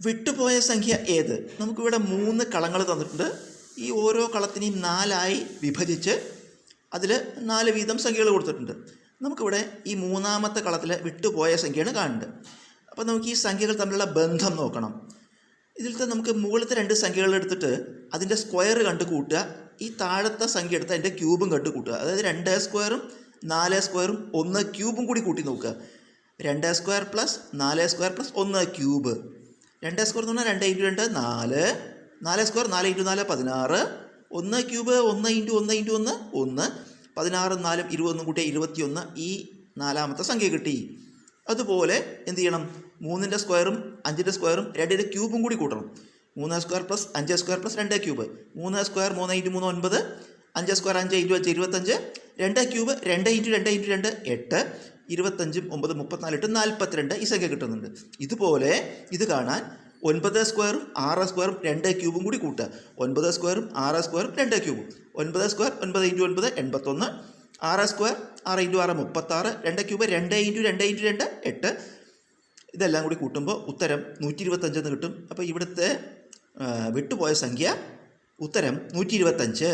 വിട്ടുപോയ സംഖ്യ ഏത്? നമുക്കിവിടെ 3 കളങ്ങൾ തന്നിട്ടുണ്ട്. ഈ ഓരോ കളത്തിനെയും 4ആയി വിഭജിച്ച് അതിൽ 4 വീതം സംഖ്യകൾ കൊടുത്തിട്ടുണ്ട്. നമുക്കിവിടെ ഈ 3ാമത്തെ കളത്തിൽ വിട്ടുപോയ സംഖ്യയാണ് കാണേണ്ടത്. അപ്പോൾ നമുക്ക് ഈ സംഖ്യകൾ തമ്മിലുള്ള ബന്ധം നോക്കണം. ഇതിലത്തെ നമുക്ക് മുകളിലത്തെ 2 സംഖ്യകൾ എടുത്തിട്ട് അതിൻ്റെ സ്ക്വയർ കണ്ട് കൂട്ടുക. ഈ താഴത്തെ സംഖ്യ എടുത്ത് അതിൻ്റെ ക്യൂബും കണ്ട് കൂട്ടുക. അതായത് 2 സ്ക്വയറും 4 സ്ക്വയറും 1 ക്യൂബും കൂടി കൂട്ടി നോക്കുക. 2 square plus 4 square plus 1 cube. 2 square എന്ന് പറഞ്ഞാൽ 2 × 2 4. 4 സ്ക്വയർ 4 × 4 16. 1 ക്യൂബ് 1 × 1 × 1 1. 16 4 21 കൂട്ടിയ 21. ഈ 4ാമത്തെ സംഖ്യ കിട്ടി. അതുപോലെ എന്ത് ചെയ്യണം? 3ൻ്റെ സ്ക്വയറും 5ൻ്റെ സ്ക്വയറും 2ൻ്റെ ക്യൂബും കൂടി കൂട്ടണം. 3 square plus 5 square plus 2 cube. 3 square 3 × 3 9. 5 square 5 × 5 25. 2 cube 2 × 2 × 2 8. 25 9 34 42 ഈ സംഖ്യ കിട്ടുന്നുണ്ട്. ഇതുപോലെ ഇത് കാണാൻ 9 സ്ക്വയറും 6 സ്ക്വയറും 2 ക്യൂബും കൂടി കൂട്ടുക. 9 സ്ക്വയറും 6 സ്ക്വയറും 2 ക്യൂബും. 9 സ്ക്വയർ 9 × 9 81. 6 സ്ക്വയർ 6 × 6 36. 2 ക്യൂബ് 2 × 2 × 2 8. ഇതെല്ലാം കൂടി കൂട്ടുമ്പോൾ ഉത്തരം 125 എന്ന് കിട്ടും. അപ്പോൾ ഇവിടുത്തെ വിട്ടുപോയ സംഖ്യ ഉത്തരം 125.